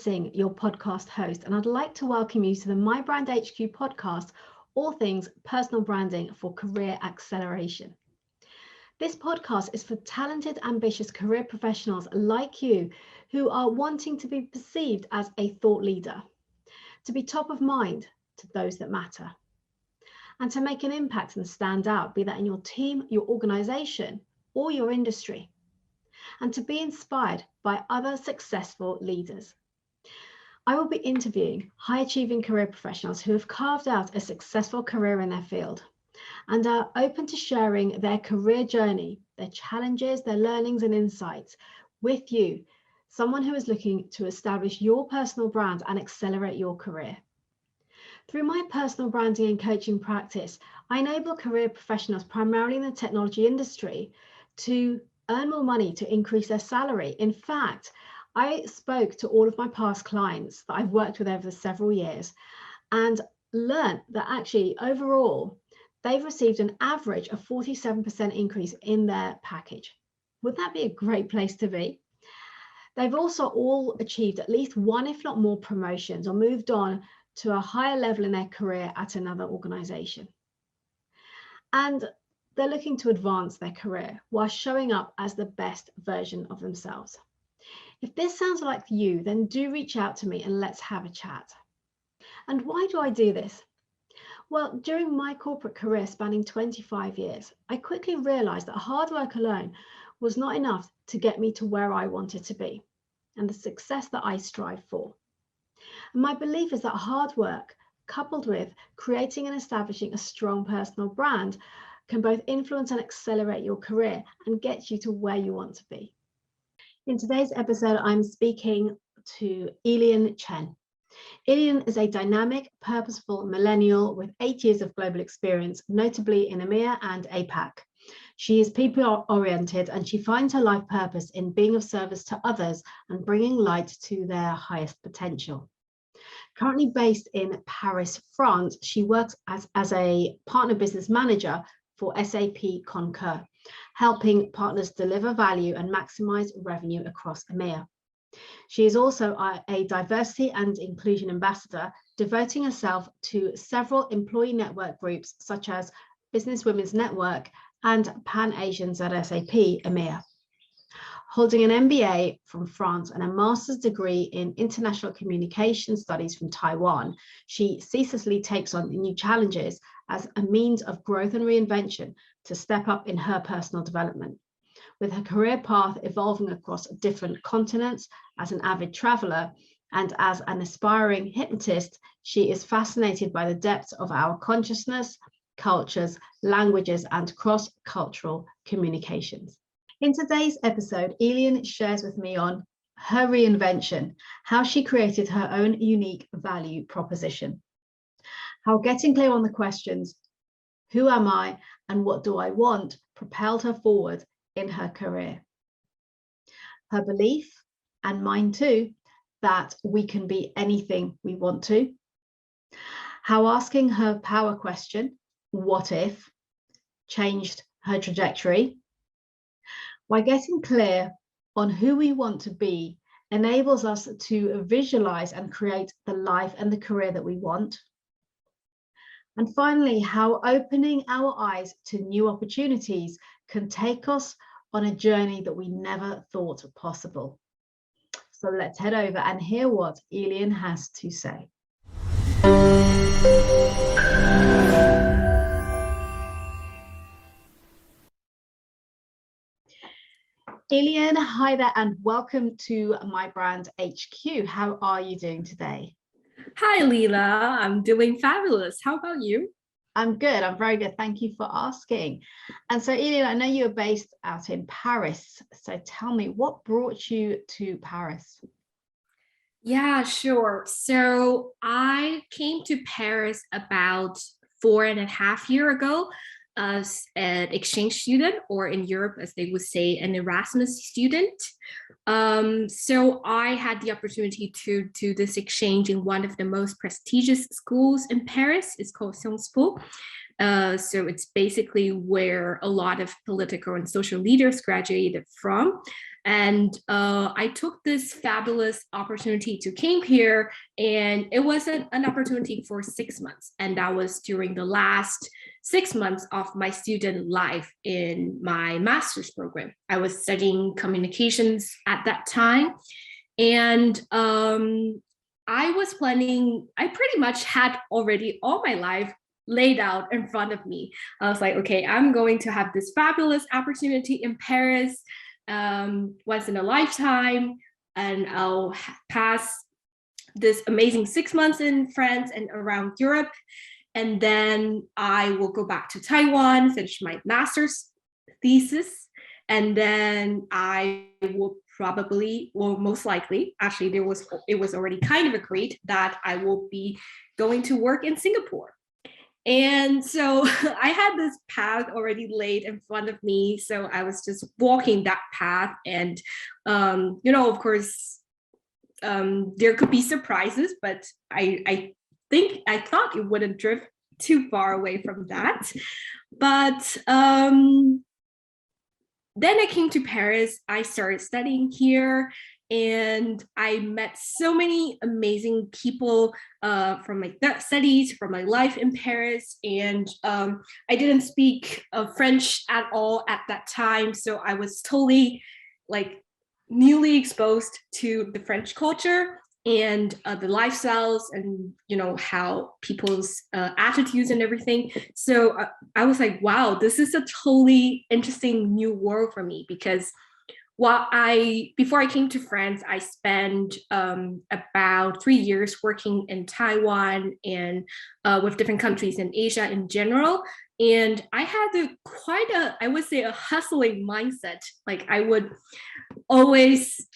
Singh, your podcast host, and I'd like to welcome you to the mi-brandHQ podcast, all things personal branding for career acceleration. This podcast is for talented, ambitious career professionals like you who are wanting to be perceived as a thought leader, to be top of mind to those that matter, and to make an impact and stand out, be that in your team, your organization, or your industry, and to be inspired by other successful leaders. I will be interviewing high-achieving career professionals who have carved out a successful career in their field and are open to sharing their career journey, their challenges, their learnings and insights with you, someone who is looking to establish your personal brand and accelerate your career. Through my personal branding and coaching practice, I enable career professionals primarily in the technology industry to earn more money, to increase their salary. In fact, I spoke to all of my past clients that I've worked with over the several years and learned that actually overall, they've received an average of 47% increase in their package. Would that be a great place to be? They've also all achieved at least one, if not more, promotions or moved on to a higher level in their career at another organization. And they're looking to advance their career while showing up as the best version of themselves. If this sounds like you, then do reach out to me and let's have a chat. And why do I do this? Well, during my corporate career spanning 25 years, I quickly realized that hard work alone was not enough to get me to where I wanted to be and the success that I strive for. And my belief is that hard work, coupled with creating and establishing a strong personal brand, can both influence and accelerate your career and get you to where you want to be. In today's episode, I'm speaking to I-Lien Chen. I-Lien is a dynamic, purposeful millennial with 8 years of global experience, notably in EMEA and APAC. She is people-oriented and she finds her life purpose in being of service to others and bringing light to their highest potential. Currently based in Paris, France, she works as a partner business manager for SAP Concur, helping partners deliver value and maximize revenue across EMEA. She is also a diversity and inclusion ambassador, devoting herself to several employee network groups such as Business Women's Network and PanAsians SAP EMEA. Holding an MBA from France and a master's degree in international communication studies from Taiwan, she ceaselessly takes on new challenges as a means of growth and reinvention to step up in her personal development. With her career path evolving across different continents, as an avid traveler and as an aspiring hypnotist, she is fascinated by the depths of our consciousness, cultures, languages, and cross-cultural communications. In today's episode, I-Lien shares with me on her reinvention, how she created her own unique value proposition, how getting clear on the questions, who am I and what do I want, propelled her forward in her career. Her belief, and mine too, that we can be anything we want to, how asking her power question, what if, changed her trajectory, why getting clear on who we want to be enables us to visualize and create the life and the career that we want. And finally, how opening our eyes to new opportunities can take us on a journey that we never thought possible. So let's head over and hear what I-Lien has to say. I-Lien, hi there and welcome to mi-brandHQ. How are you doing today? Hi, Leila. I'm doing fabulous. How about you? I'm good. I'm very good. Thank you for asking. And so, I-Lien, I know you're based out in Paris. So tell me, what brought you to Paris? Yeah, sure. So I came to Paris about 4.5 years ago as an exchange student, or in Europe, as they would say, an Erasmus student. So I had the opportunity to do this exchange in one of the most prestigious schools in Paris. It's called Singh. So it's basically where a lot of political and social leaders graduated from. And I took this fabulous opportunity to came here, and it was an opportunity for 6 months. And that was during the last 6 months of my student life in my master's program. I was studying communications at that time. And I was planning, I pretty much had already all my life laid out in front of me. I was like, okay, I'm going to have this fabulous opportunity in Paris once in a lifetime, and I'll pass this amazing 6 months in France and around Europe. And then I will go back to Taiwan, finish my master's thesis, and then I will probably, well, most likely, actually, it was already kind of agreed that I will be going to work in Singapore. And so I had this path already laid in front of me. So I was just walking that path. And, of course, there could be surprises, but I thought it wouldn't drift too far away from that. But then I came to Paris. I started studying here, and I met so many amazing people from my studies, from my life in Paris. And I didn't speak French at all at that time. So I was totally like newly exposed to the French culture and the lifestyles, and how people's attitudes and everything. So I was like, wow, this is a totally interesting new world for me, because before I came to France, I spent about 3 years working in Taiwan and with different countries in Asia in general. And I had I would say, a hustling mindset. Like, I would always,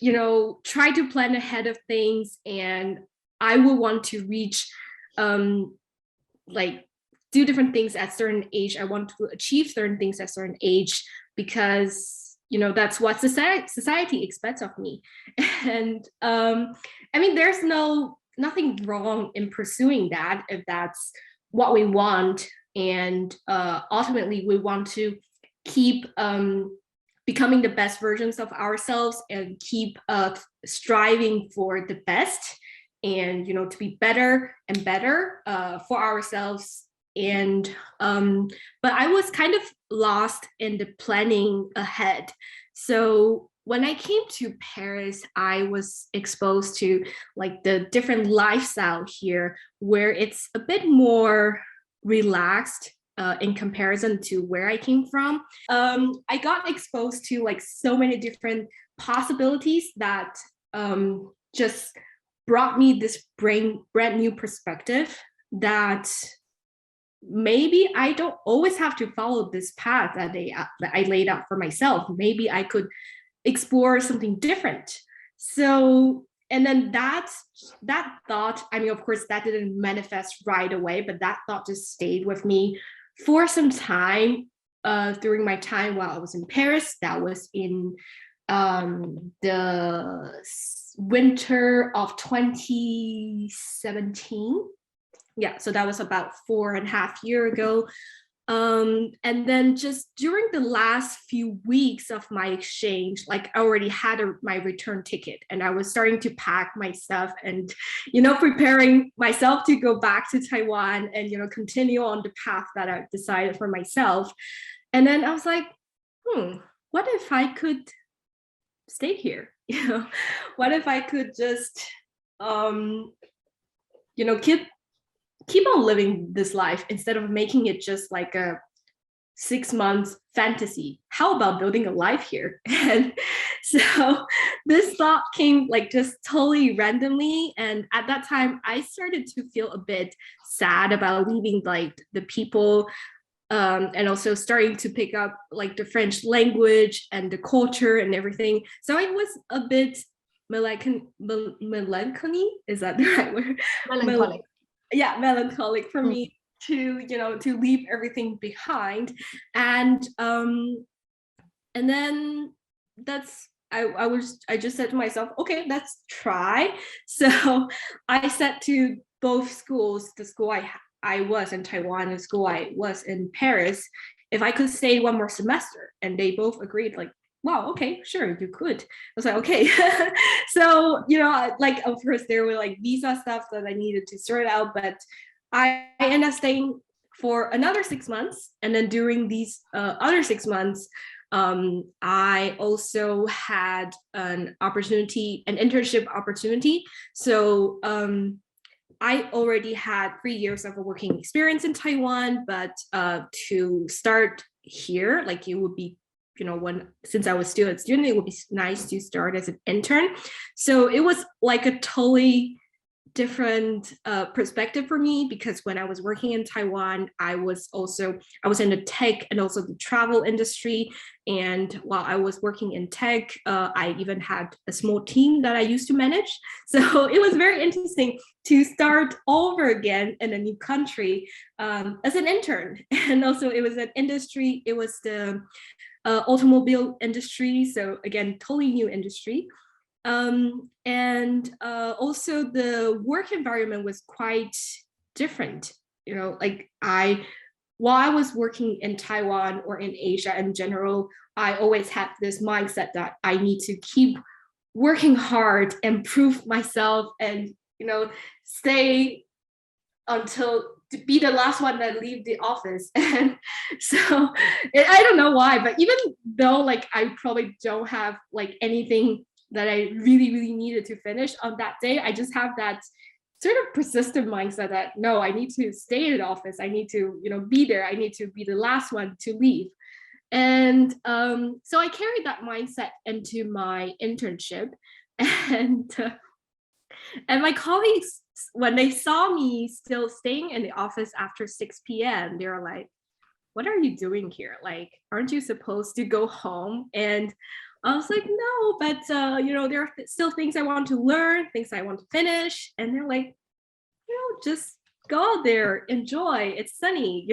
try to plan ahead of things, and I would want to reach, like, do different things at certain age. I want to achieve certain things at certain age, because that's what society expects of me. And I mean, there's nothing wrong in pursuing that if that's what we want. And ultimately, we want to keep becoming the best versions of ourselves, and keep striving for the best, and to be better and better for ourselves. And but I was kind of lost in the planning ahead. So when I came to Paris, I was exposed to like the different lifestyle here, where it's a bit more relaxed in comparison to where I came from. I got exposed to like so many different possibilities that just brought me this brand new perspective, that maybe I don't always have to follow this path that I laid out for myself. Maybe I could explore something different. So, and then that thought, I mean, of course, that didn't manifest right away, but that thought just stayed with me for some time during my time while I was in Paris. That was in the winter of 2017. Yeah, so that was about 4.5 years ago. And then just during the last few weeks of my exchange, like, I already had my return ticket, and I was starting to pack my stuff and, preparing myself to go back to Taiwan and, continue on the path that I decided for myself. And then I was like, what if I could stay here? What if I could just, keep on living this life instead of making it just like a 6 months fantasy? How about building a life here? And so this thought came like just totally randomly. And at that time, I started to feel a bit sad about leaving like the people, and also starting to pick up like the French language and the culture and everything. So I was a bit melancholy. Is that the right word? Melancholic. Melancholic for me to to leave everything behind. And then I just said to myself, okay, let's try. So I said to both schools, the school I was in Taiwan and the school I was in Paris, if I could stay one more semester, and they both agreed, like, wow, okay, sure, you could. I was like, okay. So, like, of course, there were like visa stuff that I needed to sort out, but I ended up staying for another 6 months. And then during these other 6 months, I also had an internship opportunity. So I already had 3 years of a working experience in Taiwan, but to start here, like it would be, since I was still a student, it would be nice to start as an intern. So it was like a totally different perspective for me, because when I was working in Taiwan, I was in the tech and also the travel industry. And while I was working in tech, I even had a small team that I used to manage. So it was very interesting to start over again in a new country as an intern. And also it was an industry, it was the automobile industry. So again, totally new industry. And also the work environment was quite different. Like while I was working in Taiwan or in Asia in general, I always had this mindset that I need to keep working hard and prove myself and, stay until to be the last one that leave the office. And so I don't know why, but even though like I probably don't have like anything that I really, really needed to finish on that day, I just have that sort of persistent mindset that no, I need to stay in the office. I need to, be there. I need to be the last one to leave. And so I carried that mindset into my internship. And my colleagues, when they saw me still staying in the office after 6 p.m., they were like, what are you doing here? Like, aren't you supposed to go home? And I was like, no, but there are still things I want to learn, things I want to finish. And they're like, just go out there, enjoy. It's sunny,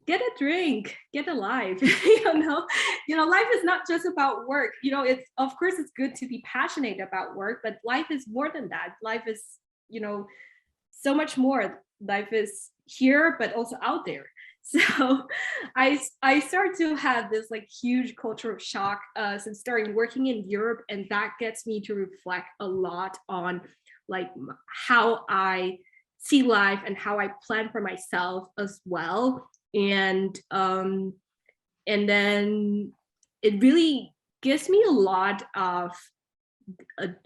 get a drink, get a life. Life is not just about work. It's, of course, it's good to be passionate about work, but life is more than that. Life is, so much more. Life is here, but also out there. So I started to have this like huge cultural shock since starting working in Europe, and that gets me to reflect a lot on like how I see life and how I plan for myself as well. And then it really gives me a lot of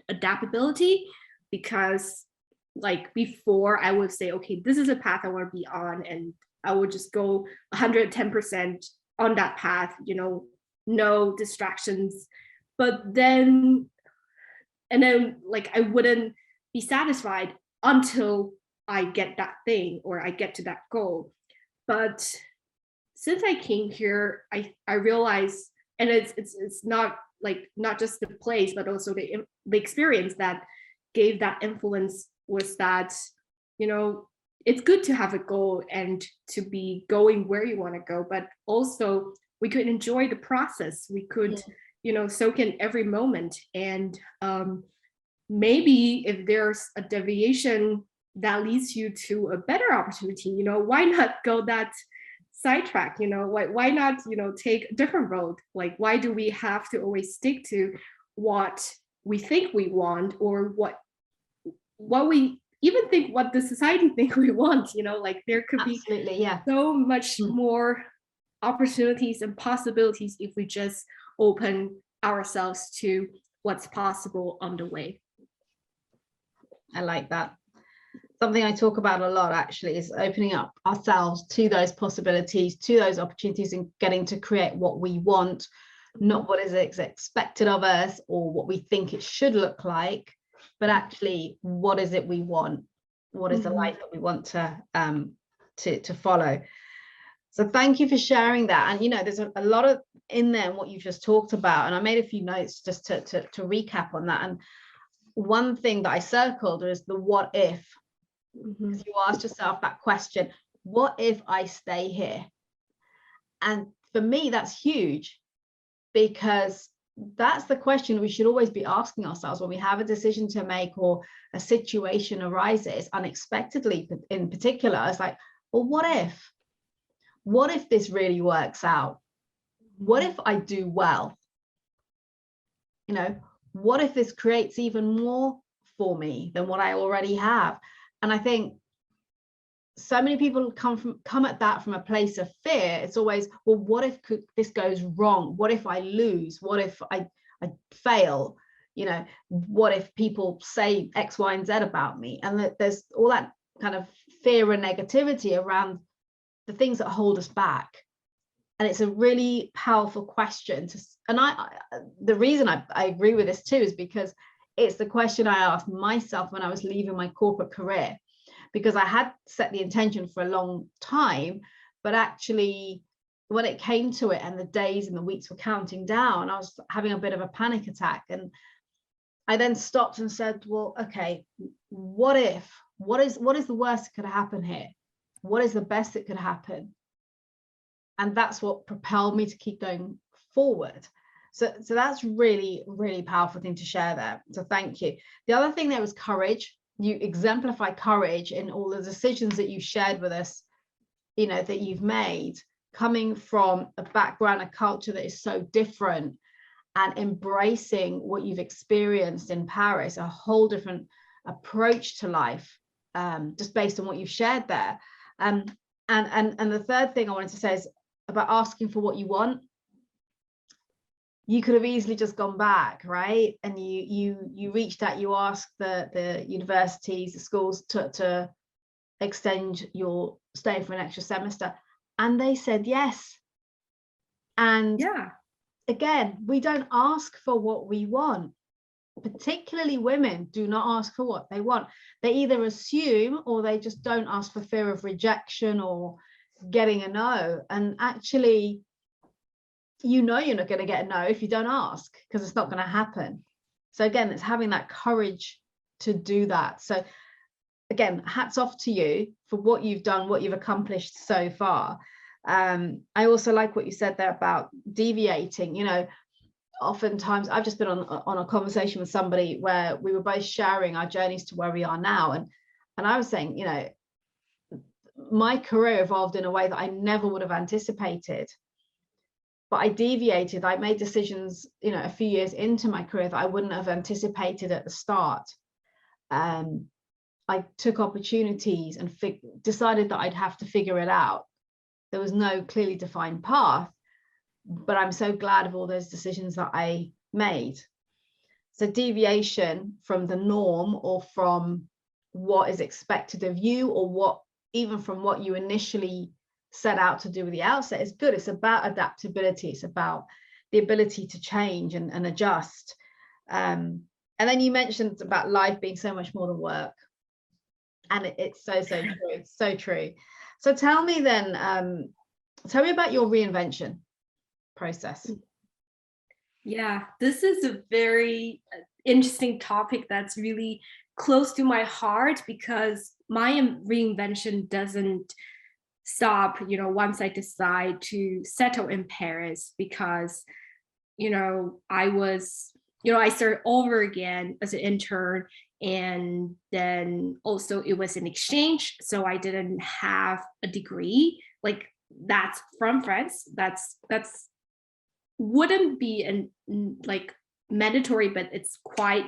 adaptability, because like before I would say, okay, this is a path I want to be on, and I would just go 110% on that path, no distractions. But then like I wouldn't be satisfied until I get that thing or I get to that goal. But since I came here, I realized, and it's not just the place, but also the experience that gave that influence, was that, it's good to have a goal and to be going where you want to go, but also we could enjoy the process. We could, soak in every moment. And maybe if there's a deviation that leads you to a better opportunity, why not go that sidetrack? Why not, take a different road? Like, why do we have to always stick to what we think we want, or what we even think what the society think we want? Like there could Absolutely, be so much more opportunities and possibilities if we just open ourselves to what's possible on the way. I like that. Something I talk about a lot actually is opening up ourselves to those possibilities, to those opportunities, and getting to create what we want, not what is expected of us or what we think it should look like, but actually what is it we want? What is the life that we want to follow? So thank you for sharing that. And there's a lot of in there in what you've just talked about, and I made a few notes just to recap on that. And one thing that I circled is the what if. You asked yourself that question, what if I stay here? And for me, that's huge, because that's the question we should always be asking ourselves when we have a decision to make or a situation arises unexpectedly. In particular, it's like, well, what if this really works out? What if I do well? you know, what if this creates even more for me than what I already have? And I think so many people come at that from a place of fear. It's always, well, what if this goes wrong? What if I lose? What if I fail? You know, what if people say X, Y, and Z about me? And that there's all that kind of fear and negativity around the things that hold us back. And it's a really powerful question and the reason I agree with this too is because it's the question I asked myself when I was leaving my corporate career, because I had set the intention for a long time, but actually when it came to it and the days and the weeks were counting down, I was having a bit of a panic attack. And I then stopped and said, well, okay, what is the worst that could happen here? What is the best that could happen? And that's what propelled me to keep going forward. So that's really, really powerful thing to share there. So thank you. The other thing there was courage. You exemplify courage in all the decisions that you shared with us, you know, that you've made, coming from a background, a culture that is so different, and embracing what you've experienced in Paris, a whole different approach to life, just based on what you've shared there. And the third thing I wanted to say is about asking for what you want. You could have easily just gone back, right? And you reached out, you asked the universities, the schools to extend your stay for an extra semester, and they said yes. And yeah, again, we don't ask for what we want. Particularly women do not ask for what they want. They either assume or they just don't ask for fear of rejection or getting a no. And actually, you know, you're not going to get a no if you don't ask, because it's not going to happen. So again, it's having that courage to do that. So again, hats off to you for what you've done, what you've accomplished so far. I also like what you said there about deviating. You know, oftentimes I've just been on a conversation with somebody where we were both sharing our journeys to where we are now, and I was saying, you know, my career evolved in a way that I never would have anticipated, but I deviated. I made decisions, you know, a few years into my career that I wouldn't have anticipated at the start. I took opportunities and decided that I'd have to figure it out. There was no clearly defined path, but I'm so glad of all those decisions that I made. So deviation from the norm, or from what is expected of you, or what even from what you initially set out to do with the outset, is good. It's about adaptability. It's about the ability to change and adjust. And then you mentioned about life being so much more than work. And it's so true. It's so true. So tell me then, tell me about your reinvention process. Yeah, this is a very interesting topic that's really close to my heart, because my reinvention doesn't stop, you know, once I decide to settle in Paris, because, you know, I started over again as an intern, and then also it was an exchange, so I didn't have a degree like that's from France. That's wouldn't be like mandatory, but it's quite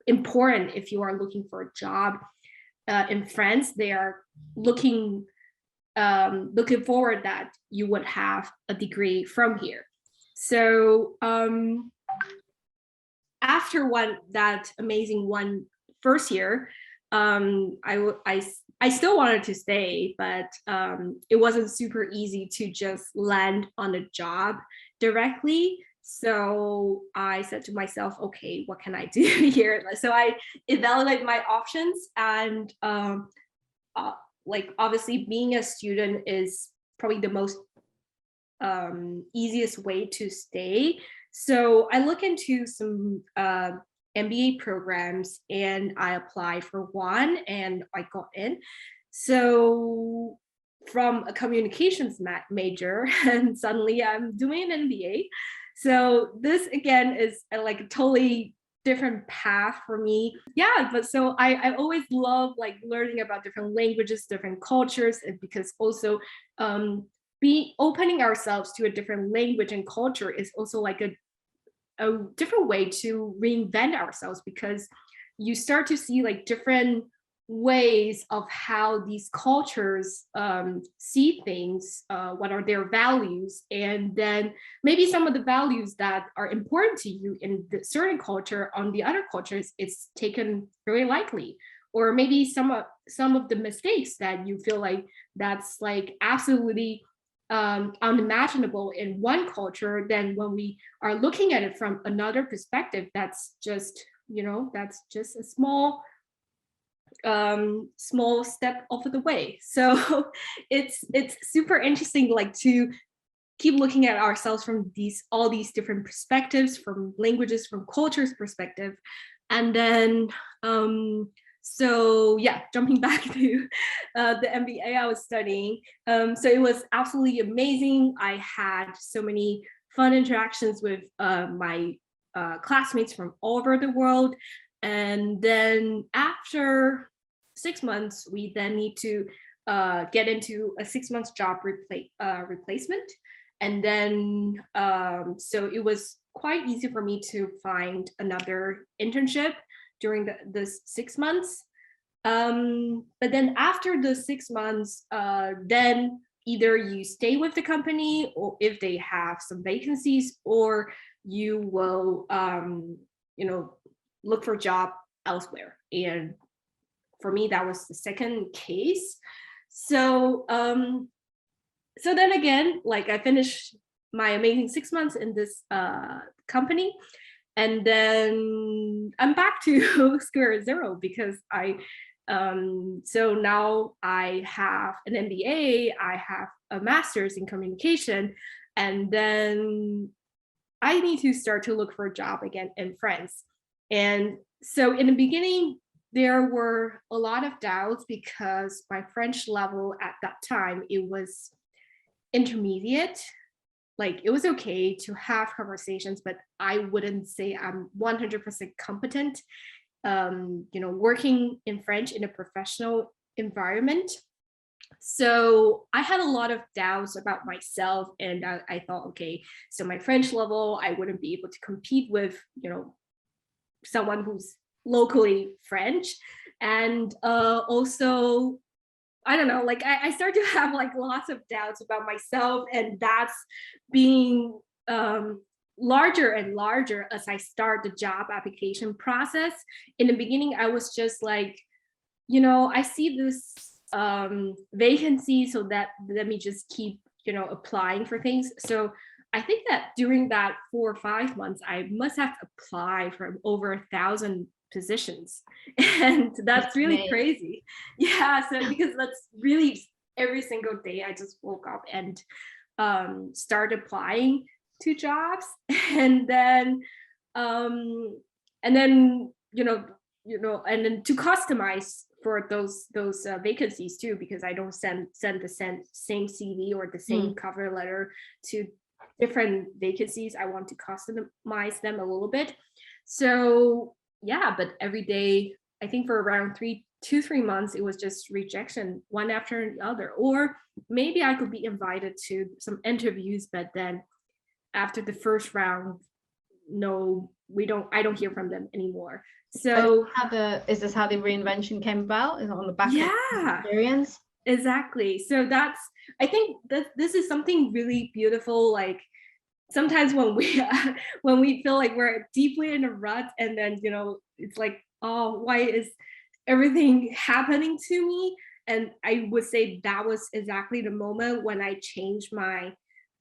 important if you are looking for a job in France. They are looking forward that you would have a degree from here. So after that amazing first year, I still wanted to stay, but it wasn't super easy to just land on a job directly. So I said to myself, okay, what can I do here? So I evaluated my options, and like obviously being a student is probably the most easiest way to stay. So I look into some MBA programs, and I applied for one and I got in. So from a communications major, and suddenly I'm doing an MBA. So this again is like a totally different path for me. Yeah, but so I always love like learning about different languages, different cultures, and because also opening ourselves to a different language and culture is also like a a different way to reinvent ourselves, because you start to see like different ways of how these cultures see things, what are their values, and then maybe some of the values that are important to you in the certain culture on the other cultures it's taken very lightly, or maybe some of the mistakes that you feel like that's like absolutely unimaginable in one culture, then when we are looking at it from another perspective, that's just, you know, that's just a small step off of the way. So it's super interesting, like to keep looking at ourselves from all these different perspectives, from languages, from cultures perspective. And then so yeah, jumping back to the MBA I was studying. So it was absolutely amazing. I had so many fun interactions with my classmates from all over the world. And then after 6 months, we then need to get into a 6 months job replacement. And then, so it was quite easy for me to find another internship during the 6 months. But then after the 6 months, then either you stay with the company, or if they have some vacancies, or you will, you know, look for a job elsewhere. And for me, that was the second case. So, so then again, like I finished my amazing 6 months in this company, and then I'm back to square zero, because so now I have an MBA, I have a master's in communication, and then I need to start to look for a job again in France. And so in the beginning, there were a lot of doubts, because my French level at that time, it was intermediate. Like it was okay to have conversations, but I wouldn't say I'm 100% competent, you know, working in French in a professional environment. So I had a lot of doubts about myself, and I thought, okay, so my French level, I wouldn't be able to compete with, you know, someone who's locally French. And also, I don't know, like I start to have like lots of doubts about myself, and that's being larger and larger as I start the job application process. In the beginning, I was just like, you know, I see this vacancy, so that let me just keep, you know, applying for things. So I think that during that 4 or 5 months, I must have applied for over 1,000 positions, and that's really crazy. Yeah, so because that's really every single day I just woke up and start applying to jobs, and then you know, and then to customize for those vacancies too, because I don't send the same CV or the same cover letter to different vacancies. I want to customize them a little bit. So yeah, but every day, I think for around 2-3 months, it was just rejection, one after the other. Or maybe I could be invited to some interviews, but then after the first round, no, I don't hear from them anymore. So is this how the reinvention came about? Is it on the back of experience? Exactly. So that's, I think that this is something really beautiful. Like sometimes when we feel like we're deeply in a rut, and then, you know, it's like, oh, why is everything happening to me? And I would say that was exactly the moment when I changed my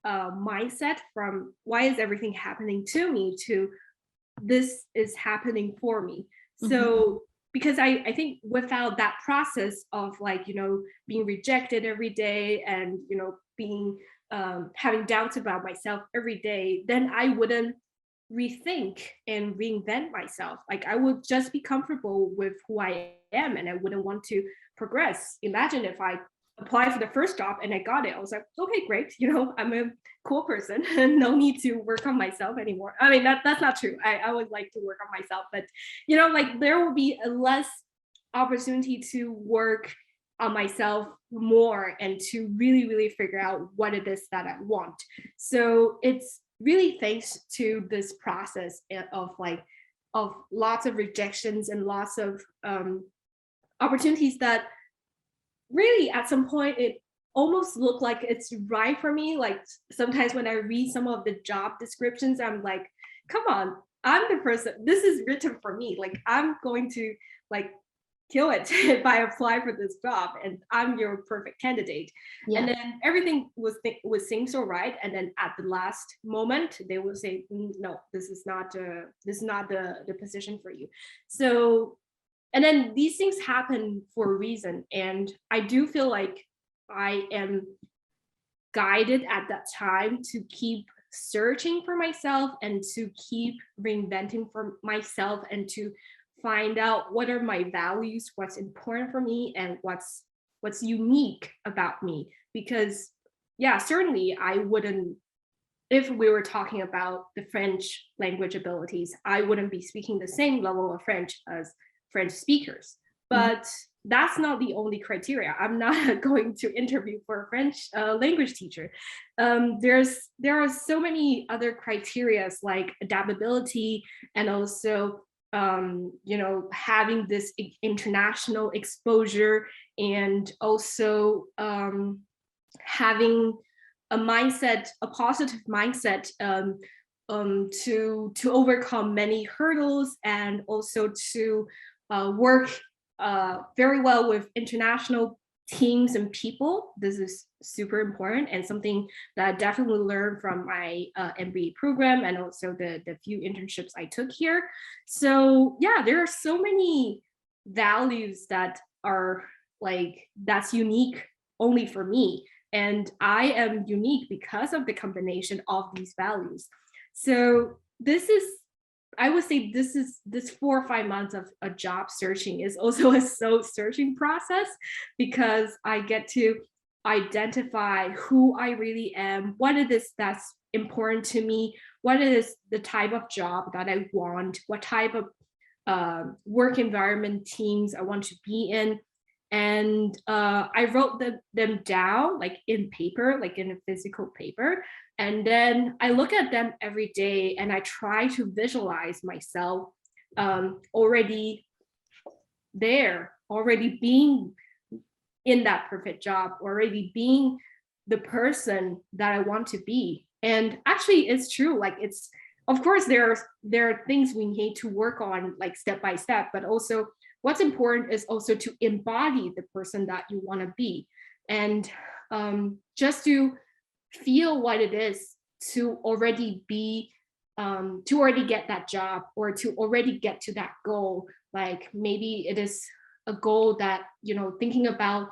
mindset from why is everything happening to me to this is happening for me. So because I think without that process of like, you know, being rejected every day, and, you know, being having doubts about myself every day, then I wouldn't rethink and reinvent myself. Like I would just be comfortable with who I am, and I wouldn't want to progress. Imagine if I applied for the first job and I got it, I was like, okay, great, you know, I'm a cool person and no need to work on myself anymore. I mean, that's not true. I would like to work on myself, but, you know, like there will be a less opportunity to work on myself more and to really, really figure out what it is that I want. So it's really thanks to this process of lots of rejections and lots of opportunities that really at some point it almost looked like it's right for me. Like sometimes when I read some of the job descriptions, I'm like, come on, I'm the person, this is written for me. Like I'm going to like kill it if I apply for this job and I'm your perfect candidate. Yeah. And then everything was seem so right. And then at the last moment, they will say, no, this is not the position for you. So, and then these things happen for a reason. And I do feel like I am guided at that time to keep searching for myself and to keep reinventing for myself and to find out what are my values, what's important for me, and what's unique about me. Because yeah, certainly I wouldn't, if we were talking about the French language abilities, I wouldn't be speaking the same level of French as French speakers. But that's not the only criteria. I'm not going to interview for a French language teacher. There are so many other criteria like adaptability and also having this international exposure and also having a mindset, a positive mindset to overcome many hurdles and also to work very well with international teams and people. This is super important and something that I definitely learned from my MBA program and also the few internships I took here. So yeah, there are so many values that are like, that's unique only for me. And I am unique because of the combination of these values. So this is, I would say this 4 or 5 months of a job searching is also a soul searching process, because I get to identify who I really am, what it is that's important to me, what it is the type of job that I want, what type of work environment teams I want to be in. And I wrote them down like in paper, like in a physical paper. And then I look at them every day and I try to visualize myself already there, already being in that perfect job, already being the person that I want to be. And actually it's true, like it's, of course there are things we need to work on like step by step, but also what's important is also to embody the person that you want to be, and just to feel what it is to already be, to already get that job or to already get to that goal. Like maybe it is a goal that, thinking about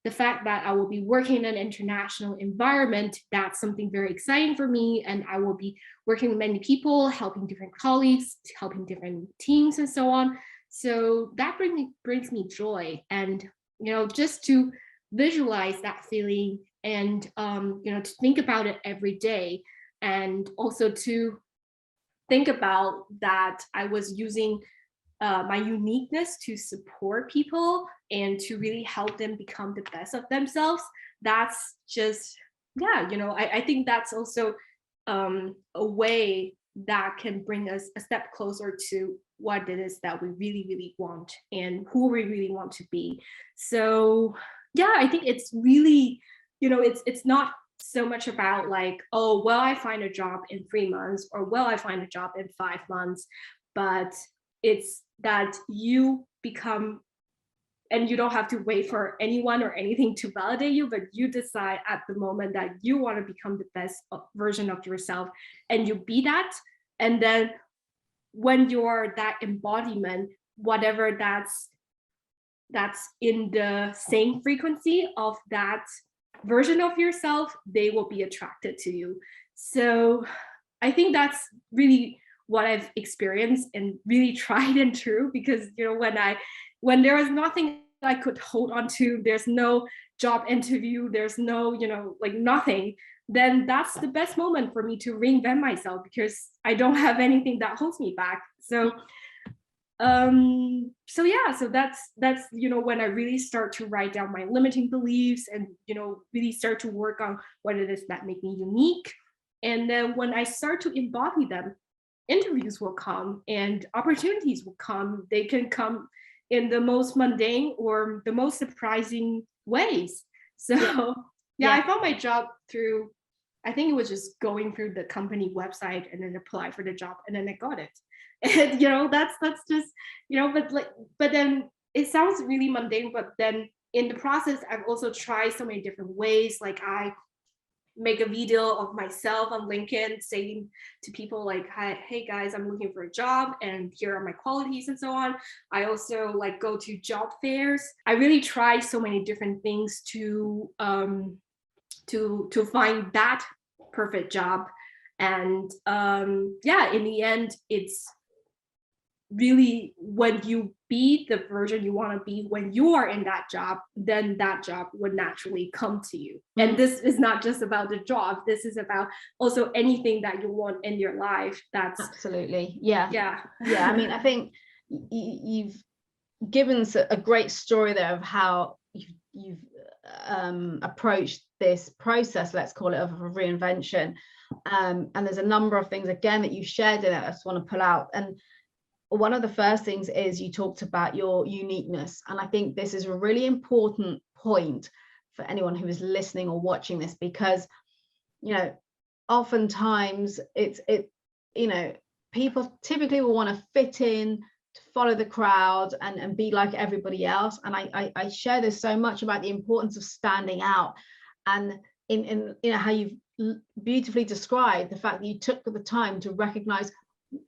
the fact that I will be working in an international environment, that's something very exciting for me. And I will be working with many people, helping different colleagues, helping different teams and so on. So that brings me joy. And, just to visualize that feeling and, to think about it every day. And also to think about that I was using my uniqueness to support people and to really help them become the best of themselves. That's just, yeah, I think that's also a way that can bring us a step closer to what it is that we really, really want and who we really want to be. So yeah, I think it's really, it's not so much about like, oh, well, I find a job in 3 months, or well, I find a job in 5 months, but it's that you become, and you don't have to wait for anyone or anything to validate you, but you decide at the moment that you want to become the best version of yourself and you be that. And then when you're that embodiment, whatever that's in the same frequency of that version of yourself, they will be attracted to you. So I think that's really what I've experienced and really tried and true, because when there was nothing I could hold on to, there's no job interview, there's no, like nothing, then that's the best moment for me to reinvent myself, because I don't have anything that holds me back. So so that's when I really start to write down my limiting beliefs and really start to work on what it is that make me unique. And then when I start to embody them, interviews will come and opportunities will come. They can come in the most mundane or the most surprising ways. So yeah, I found my job through, I think it was just going through the company website and then apply for the job, and then I got it. And that's just, but then it sounds really mundane, but then in the process, I've also tried so many different ways. Like I make a video of myself on LinkedIn saying to people like, hey guys, I'm looking for a job and here are my qualities and so on. I also like go to job fairs. I really try so many different things to find that perfect job. And yeah, in the end, it's really when you be the version you want to be when you are in that job, then that job would naturally come to you. And this is not just about the job, this is about also anything that you want in your life. That's absolutely, yeah. I mean, I think you've given us a great story there of how you've approached this process, let's call it, of a reinvention, and there's a number of things again that you shared in it I just want to pull out. And one of the first things is you talked about your uniqueness. And I think this is a really important point for anyone who is listening or watching this, because, oftentimes people typically will want to fit in, to follow the crowd and be like everybody else. And I share this so much about the importance of standing out, and in how you've beautifully described the fact that you took the time to recognize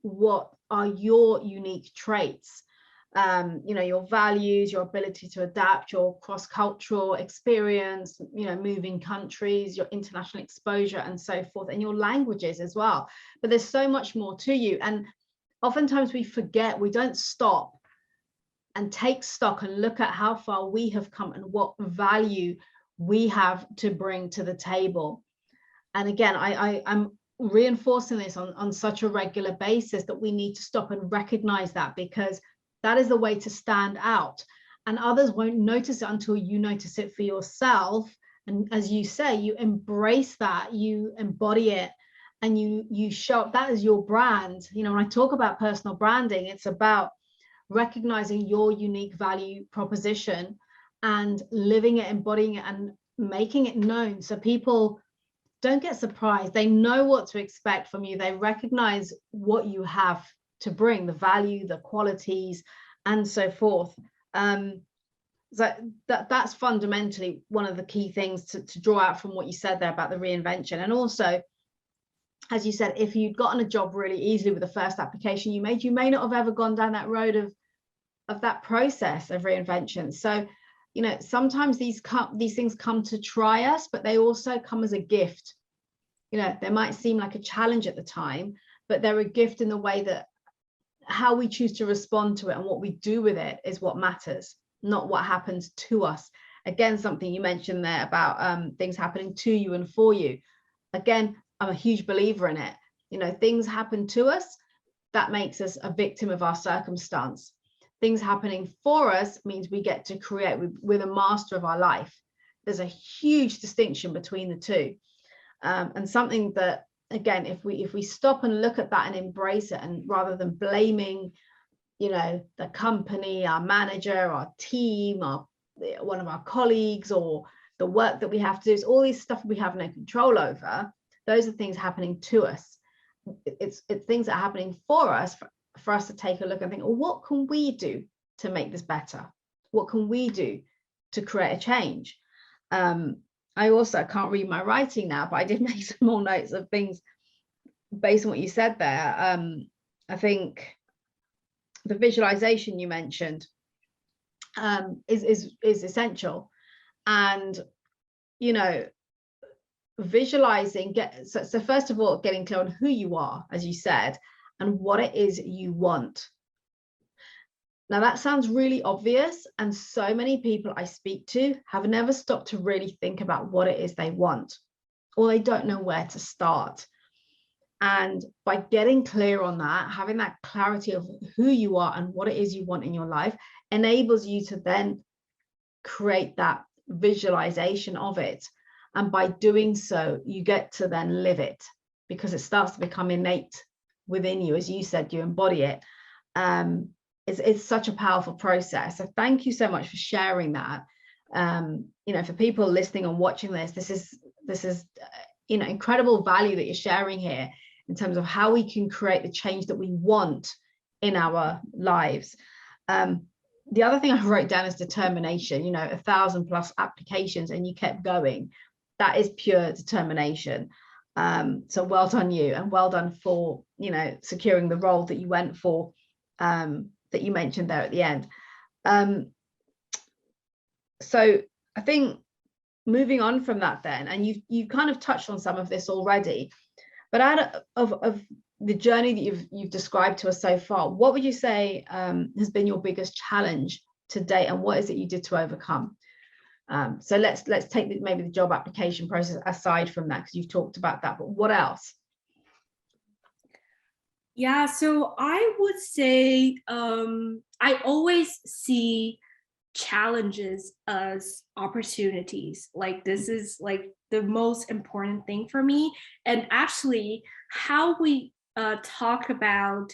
what are your unique traits, your values, your ability to adapt, your cross-cultural experience, moving countries, your international exposure and so forth, and your languages as well. But there's so much more to you, and oftentimes we forget, we don't stop and take stock and look at how far we have come and what value we have to bring to the table. And again, I'm reinforcing this on such a regular basis that we need to stop and recognize that, because that is the way to stand out, and others won't notice it until you notice it for yourself. And as you say, you embrace that, you embody it, and you show up. That is your brand. When I talk about personal branding, it's about recognizing your unique value proposition and living it, embodying it, and making it known so people don't get surprised. They know what to expect from you. They recognize what you have to bring, the value, the qualities, and so forth. So that's fundamentally one of the key things to draw out from what you said there about the reinvention. And also, as you said, if you'd gotten a job really easily with the first application you made, you may not have ever gone down that road of that process of reinvention. So sometimes these things come to try us, but they also come as a gift. They might seem like a challenge at the time, but they're a gift in the way that how we choose to respond to it and what we do with it is what matters, not what happens to us. Again, something you mentioned there about things happening to you and for you. Again, I'm a huge believer in it. Things happen to us, that makes us a victim of our circumstance. Things happening for us means we get to create. We're the master of our life. There's a huge distinction between the two, and something that, again, if we stop and look at that and embrace it, and rather than blaming the company, our manager, our team, one of our colleagues, or the work that we have to do, it's all these stuff we have no control over. Those are things happening to us. It's things that are happening for us, for us to take a look and think, well, what can we do to make this better? What can we do to create a change? I can't read my writing now, but I did make some more notes of things based on what you said there. I think the visualization you mentioned is essential, and visualizing, so first of all, getting clear on who you are, as you said, and what it is you want. Now that sounds really obvious, and so many people I speak to have never stopped to really think about what it is they want, or they don't know where to start. And by getting clear on that, having that clarity of who you are and what it is you want in your life, enables you to then create that visualization of it. And by doing so, you get to then live it. because it starts to become innate within you. As you said, you embody it. It's such a powerful process. So thank you so much for sharing that. You know, for people listening and watching this is you know, incredible value that you're sharing here in terms of how we can create the change that we want in our lives. The other thing I wrote down is determination. You know, 1,000+ applications and you kept going. That is pure determination. So well done you, and well done for, you know, securing the role that you went for, that you mentioned there at the end. So I think moving on from that then, and you've kind of touched on some of this already, but out of the journey that you've described to us so far, what would you say has been your biggest challenge to date, and what is it you did to overcome? So let's take maybe the job application process aside from that, because you've talked about that, but what else? Yeah, so I would say I always see challenges as opportunities. Like, this is like the most important thing for me. And actually, how we talk about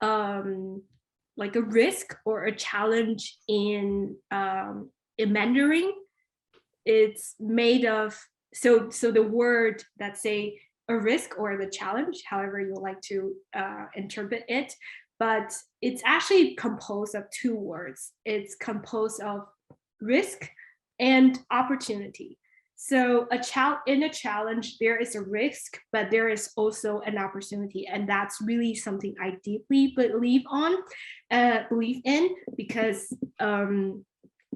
like a risk or a challenge in mentoring, it's made of, so the word that say a risk or the challenge, however you like to interpret it, but it's actually composed of two words. It's composed of risk and opportunity. So in a challenge, there is a risk, but there is also an opportunity. And that's really something I deeply believe in, because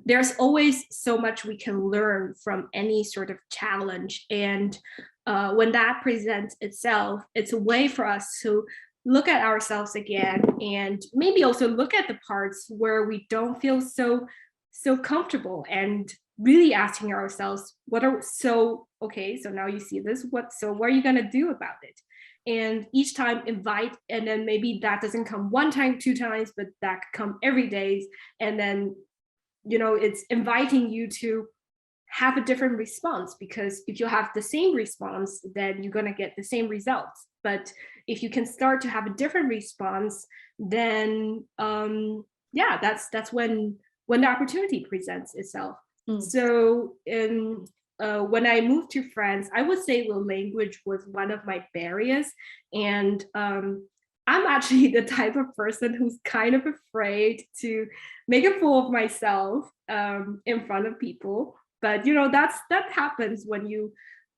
there's always so much we can learn from any sort of challenge. And when that presents itself, it's a way for us to look at ourselves again, and maybe also look at the parts where we don't feel so comfortable, and really asking ourselves, okay, so now you see this, what are you going to do about it? And each time invite, and then maybe that doesn't come one time, two times, but that could come every day. And then, you know, it's inviting you to have a different response, because if you have the same response, then you're going to get the same results. But if you can start to have a different response, then yeah, that's when the opportunity presents itself. So when I moved to France, I would say the language was one of my barriers. And I'm actually the type of person who's kind of afraid to make a fool of myself in front of people. But, you know, that happens when you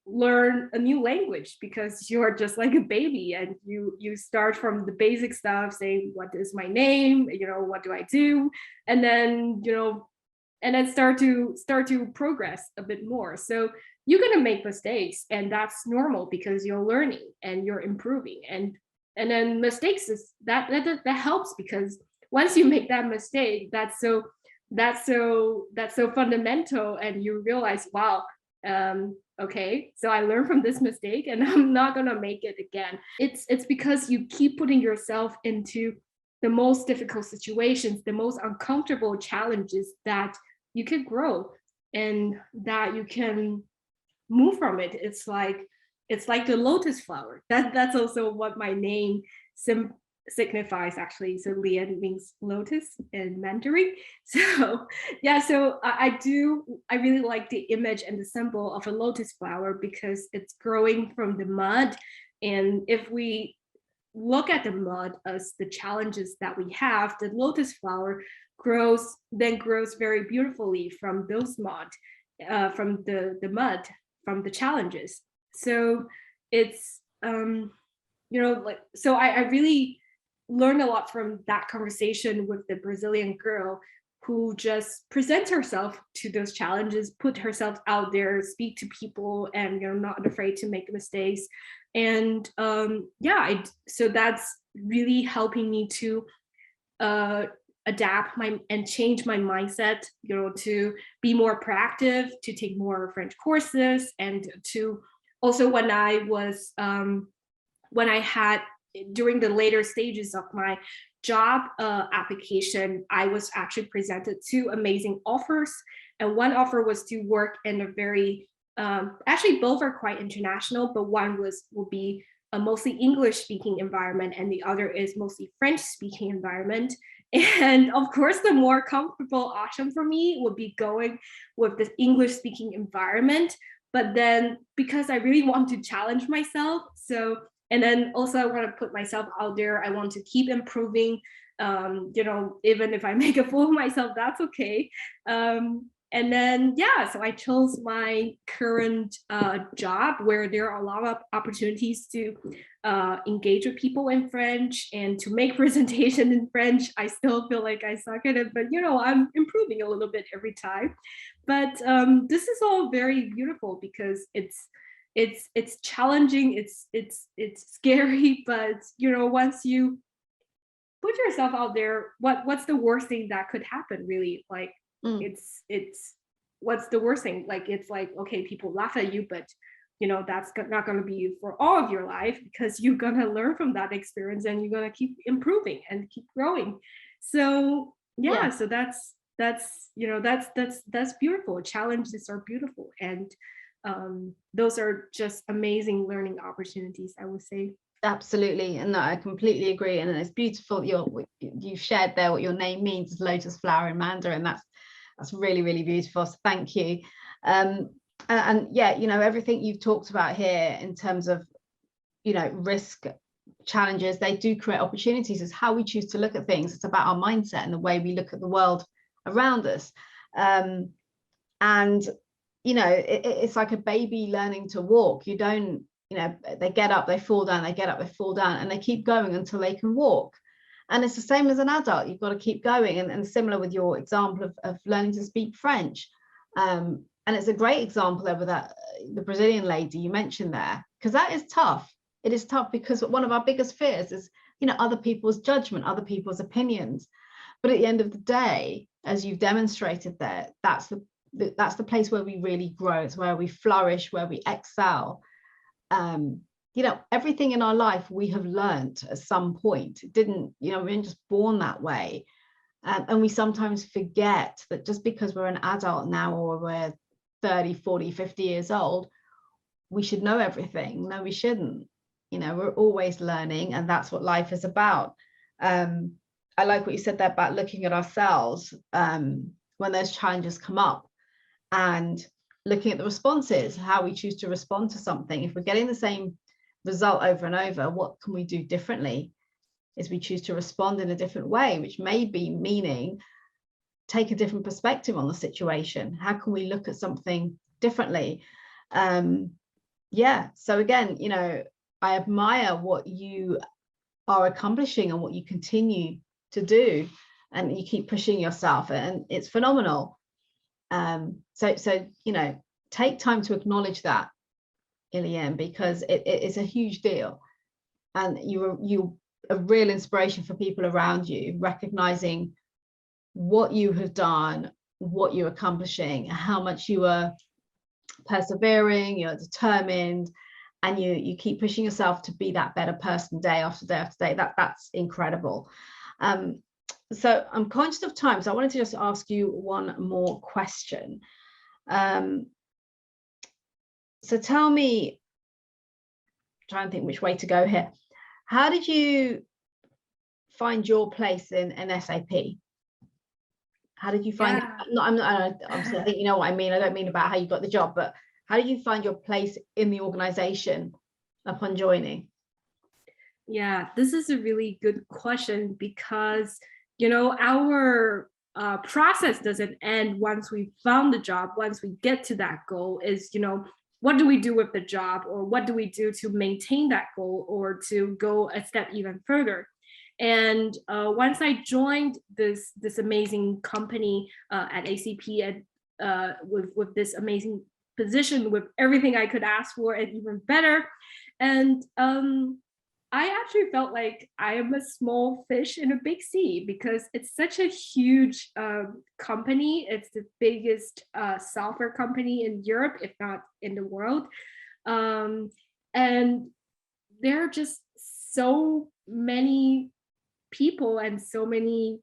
learn a new language, because you're just like a baby, and you start from the basic stuff, saying, what is my name? You know, what do I do? And then, you know, and then start to progress a bit more. So you're going to make mistakes, and that's normal, because you're learning and you're improving. And then mistakes is that helps, because once you make that mistake, that's so fundamental, and you realize, wow, okay, so I learned from this mistake, and I'm not gonna make it again. It's because you keep putting yourself into the most difficult situations, the most uncomfortable challenges, that you can grow and that you can move from it. It's like the lotus flower. That's also what my name signifies, actually. So Lien means lotus in Mandarin. So yeah, so I really like the image and the symbol of a lotus flower, because it's growing from the mud. And if we look at the mud as the challenges that we have, the lotus flower grows very beautifully from those mud, from the mud, from the challenges. So it's you know, like, so I really learned a lot from that conversation with the Brazilian girl, who just presents herself to those challenges, put herself out there, speak to people, and, you know, not afraid to make mistakes. And yeah, so that's really helping me to adapt and change my mindset, you know, to be more proactive, to take more French courses, and to also, when I had, during the later stages of my job application, I was actually presented two amazing offers. And one offer was to work in a very, actually both are quite international, but one will be a mostly English speaking environment, and the other is mostly French speaking environment. And of course, the more comfortable option for me would be going with this English speaking environment. But then because I really want to challenge myself, and then also I want to put myself out there, I want to keep improving, even if I make a fool of myself, that's okay. And then, so I chose my current job where there are a lot of opportunities to engage with people in French and to make presentation in French. I still feel like I suck at it, but I'm improving a little bit every time. But this is all very beautiful because it's challenging, it's scary, but once you put yourself out there, what's the worst thing that could happen, really? Like, it's what's the worst thing? Like, it's like, okay, people laugh at you, but that's not going to be for all of your life, because you're going to learn from that experience and you're going to keep improving and keep growing. So so that's beautiful. Challenges are beautiful, and those are just amazing learning opportunities, I would say. Absolutely, and I completely agree. And it's beautiful you shared there what your name means, lotus flower in Mandarin. That's really, really beautiful. So thank you. And everything you've talked about here in terms of risk, challenges, they do create opportunities. It's how we choose to look at things. It's about our mindset and the way we look at the world around us. It's like a baby learning to walk. You don't, they get up, they fall down, they get up, they fall down, and they keep going until they can walk. And it's the same as an adult. You've got to keep going. And similar with your example of learning to speak French. And it's a great example over that, the Brazilian lady you mentioned there, because that is tough. It is tough because one of our biggest fears is, other people's judgment, other people's opinions. But at the end of the day, as you've demonstrated there, that's the place where we really grow. It's where we flourish, where we excel. Everything in our life we have learned at some point. It didn't, we weren't just born that way. And we sometimes forget that just because we're an adult now, or we're 30, 40, 50 years old, we should know everything. No, we shouldn't. We're always learning, and that's what life is about. I like what you said there about looking at ourselves when those challenges come up, and looking at the responses, how we choose to respond to something. If we're getting the same result over and over, what can we do differently? Is we choose to respond in a different way, which may be meaning take a different perspective on the situation. How can we look at something differently? So again, I admire what you are accomplishing and what you continue to do, and you keep pushing yourself, and it's phenomenal. Take time to acknowledge that, I-Lien, because it is a huge deal, and you a real inspiration for people around you, recognizing what you have done, what you're accomplishing, how much you are persevering, you're determined, and you keep pushing yourself to be that better person day after day after day. That's incredible. So I'm conscious of time, so I wanted to just ask you one more question. So tell me, try and think which way to go here. How did you find your place in SAP? How did you find it? Obviously, I think you know what I mean. I don't mean about how you got the job, but how did you find your place in the organization upon joining? Yeah, this is a really good question, because our process doesn't end once we found the job. Once we get to that goal, is what do we do with the job, or what do we do to maintain that goal, or to go a step even further? And once I joined this amazing company at ACP, and with this amazing position, with everything I could ask for and even better, and I actually felt like I am a small fish in a big sea, because it's such a huge company. It's the biggest software company in Europe, if not in the world. And there are just so many people and so many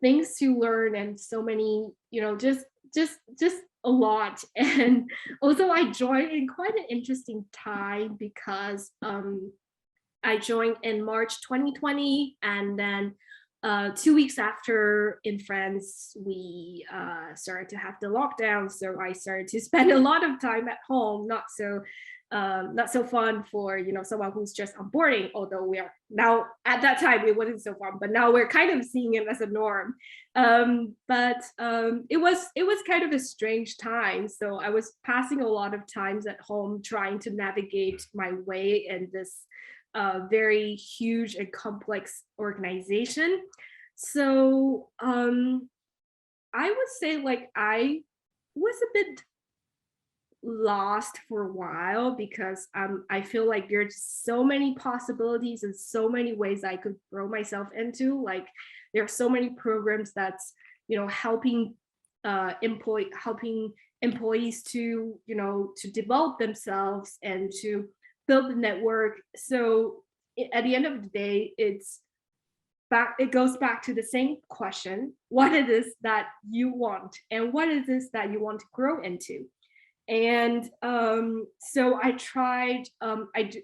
things to learn, and so many, just a lot. And also I joined in quite an interesting time, because I joined in March 2020, and then 2 weeks after in France, we started to have the lockdown. So I started to spend a lot of time at home, not so fun for someone who's just onboarding, although we are now, at that time it wasn't so fun, but now we're kind of seeing it as a norm. But it was kind of a strange time. So I was passing a lot of times at home trying to navigate my way in this very huge and complex organization. So I would say like I was a bit lost for a while, because I feel like there's so many possibilities and so many ways I could throw myself into. Like there are so many programs that's helping helping employees to to develop themselves and to build the network. So at the end of the day, it goes back to the same question: what it is that you want, and what is this that you want to grow into? And so I tried, I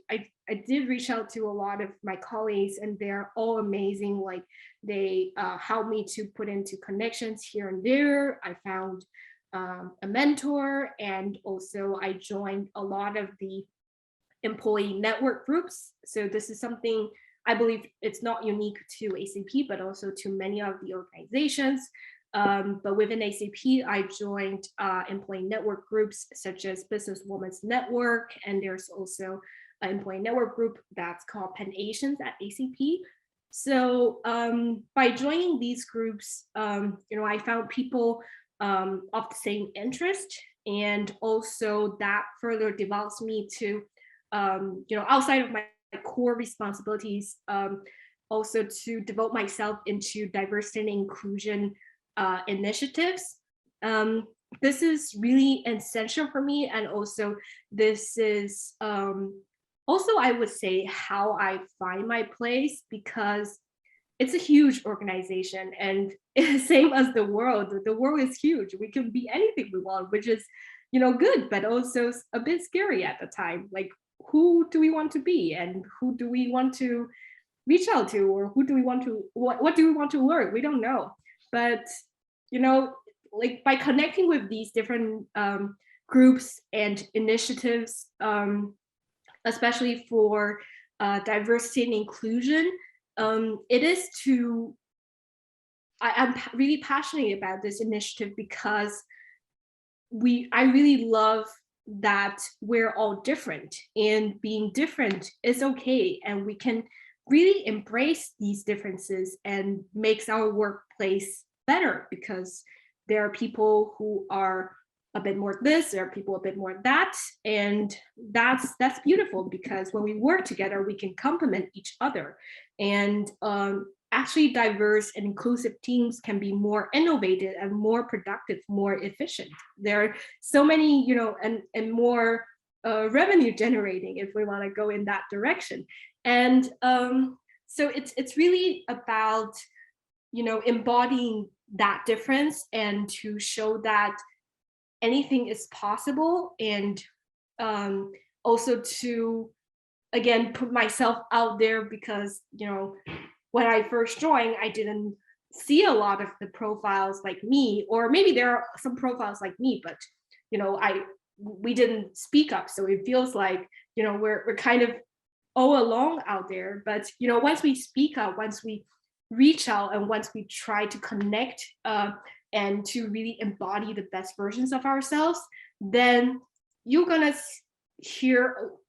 did reach out to a lot of my colleagues, and they're all amazing. Like they helped me to put into connections here and there. I found a mentor, and also I joined a lot of the employee network groups. So this is something I believe it's not unique to ACP, but also to many of the organizations. But within ACP, I joined employee network groups such as Business Women's Network, and there's also an employee network group that's called PanAsians at ACP. So by joining these groups, I found people of the same interest, and also that further develops me to, outside of my core responsibilities, also to devote myself into diversity and inclusion initiatives. This is really essential for me, and also this is also, I would say, how I find my place, because it's a huge organization, and same as the world is huge. We can be anything we want, which is good, but also a bit scary at the time. Like, who do we want to be, and who do we want to reach out to, or who do we want to, what do we want to learn? We don't know. But like by connecting with these different groups and initiatives, especially for diversity and inclusion, it is I'm really passionate about this initiative, because I really love that we're all different, and being different is okay, and we can really embrace these differences and makes our workplace better, because there are people who are a bit more this, there are people a bit more that, and that's beautiful, because when we work together, we can complement each other. And actually, diverse and inclusive teams can be more innovative and more productive, more efficient. There are so many, and more revenue generating, if we want to go in that direction. And so it's really about embodying that difference, and to show that anything is possible, and also to, again, put myself out there, because when I first joined, I didn't see a lot of the profiles like me, or maybe there are some profiles like me, but we didn't speak up. So it feels like we're kind of all alone out there. But once we speak up, once we reach out, and once we try to connect and to really embody the best versions of ourselves, then you're gonna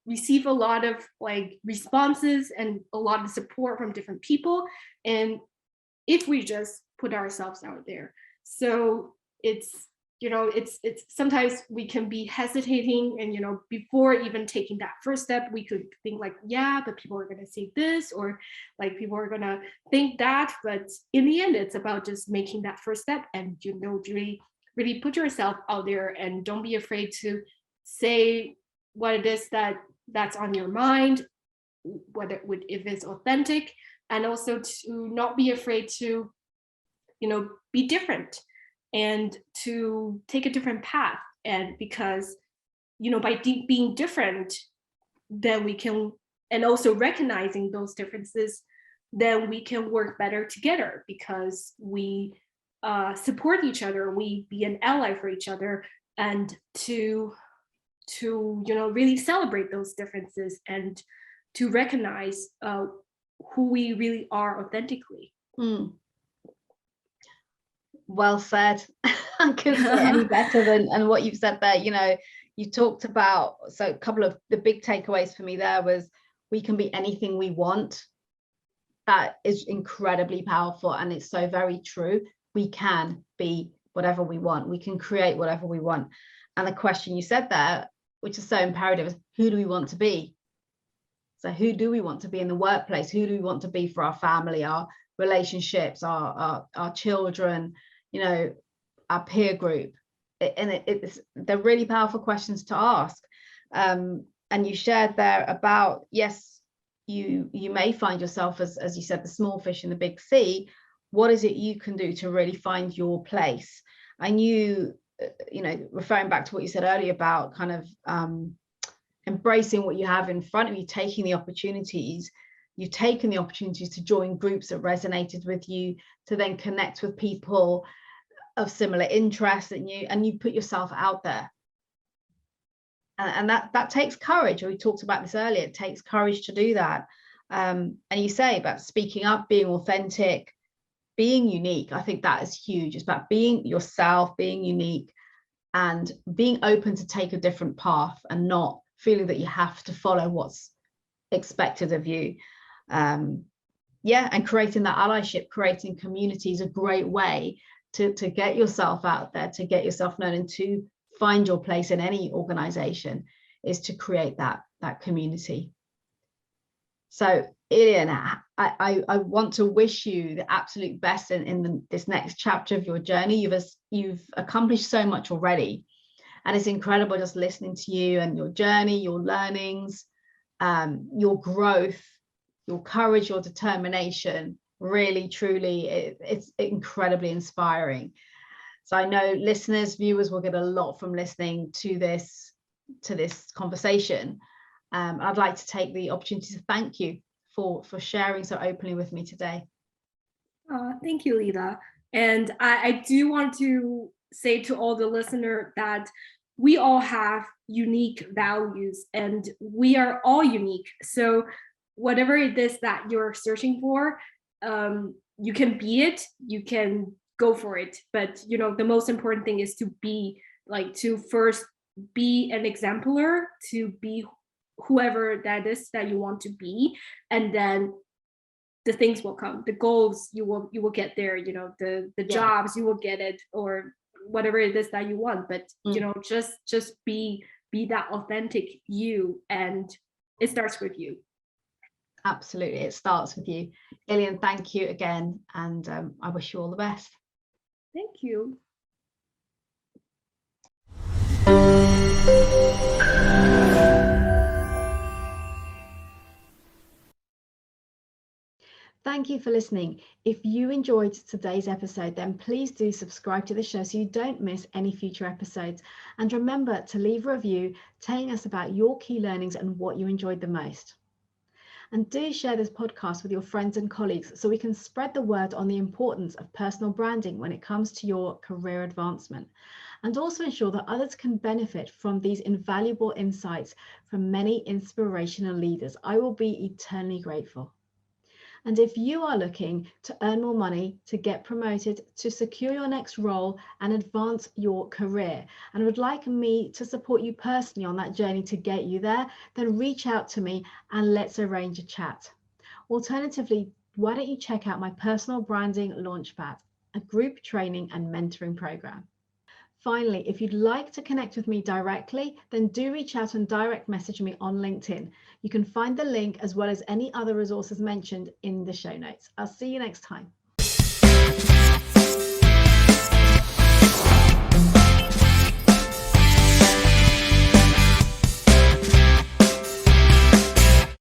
receive a lot of like responses and a lot of support from different people, and if we just put ourselves out there. So it's sometimes we can be hesitating, and before even taking that first step, we could think like, yeah, but people are going to say this, or like people are going to think that. But in the end, it's about just making that first step, and really put yourself out there, and don't be afraid to say what it is that's on your mind, if it's authentic, and also to not be afraid to be different, and to take a different path. And because by being different, then we can and also recognizing those differences, then we can work better together because we support each other, we be an ally for each other, and to really celebrate those differences and to recognize who we really are authentically. Well said. I couldn't say any better than what you've said there. You talked about, so a couple of the big takeaways for me there was, we can be anything we want. That is incredibly powerful, and it's so very true. We can be whatever we want. We can create whatever we want. And the question you said there, which is so imperative, is who do we want to be? So who do we want to be in the workplace? Who do we want to be for our family, our relationships, our children, our peer group? They're really powerful questions to ask. And you shared there about, yes, you may find yourself as you said, the small fish in the big sea. What is it you can do to really find your place? And referring back to what you said earlier about kind of embracing what you have in front of you, taking the opportunities. You've taken the opportunities to join groups that resonated with you, to then connect with people of similar interests, and you put yourself out there. And that takes courage. We talked about this earlier. It takes courage to do that. And you say about speaking up, being authentic, being unique. I think that is huge. It's about being yourself, being unique, and being open to take a different path and not feeling that you have to follow what's expected of you. And creating that allyship, creating community is a great way to get yourself out there, to get yourself known, and to find your place in any organization, is to create that community. So I-Lien, I want to wish you the absolute best in this next chapter of your journey. You've accomplished so much already, and it's incredible just listening to you and your journey, your learnings, your growth, your courage, your determination. Really, truly, it's incredibly inspiring. So I know listeners, viewers will get a lot from listening to this conversation. I'd like to take the opportunity to thank you for sharing so openly with me today. Thank you, Leila. And I do want to say to all the listener that we all have unique values and we are all unique. So whatever it is that you're searching for, you can be it, you can go for it. But the most important thing is to first be an exemplar, to be whoever that is that you want to be, and then the things will come. The goals, you will get there. The jobs, you will get it, or whatever it is that you want. But just be that authentic you, and it starts with you. Absolutely, it starts with you. I-Lien, thank you again, and I wish you all the best. Thank you. Thank you for listening. If you enjoyed today's episode, then please do subscribe to the show so you don't miss any future episodes. And remember to leave a review telling us about your key learnings and what you enjoyed the most. And do share this podcast with your friends and colleagues so we can spread the word on the importance of personal branding when it comes to your career advancement. And also ensure that others can benefit from these invaluable insights from many inspirational leaders. I will be eternally grateful. And if you are looking to earn more money, to get promoted, to secure your next role and advance your career, and would like me to support you personally on that journey to get you there, then reach out to me and let's arrange a chat. Alternatively, why don't you check out my personal branding launchpad, a group training and mentoring program. Finally, if you'd like to connect with me directly, then do reach out and direct message me on LinkedIn. You can find the link as well as any other resources mentioned in the show notes. I'll see you next time.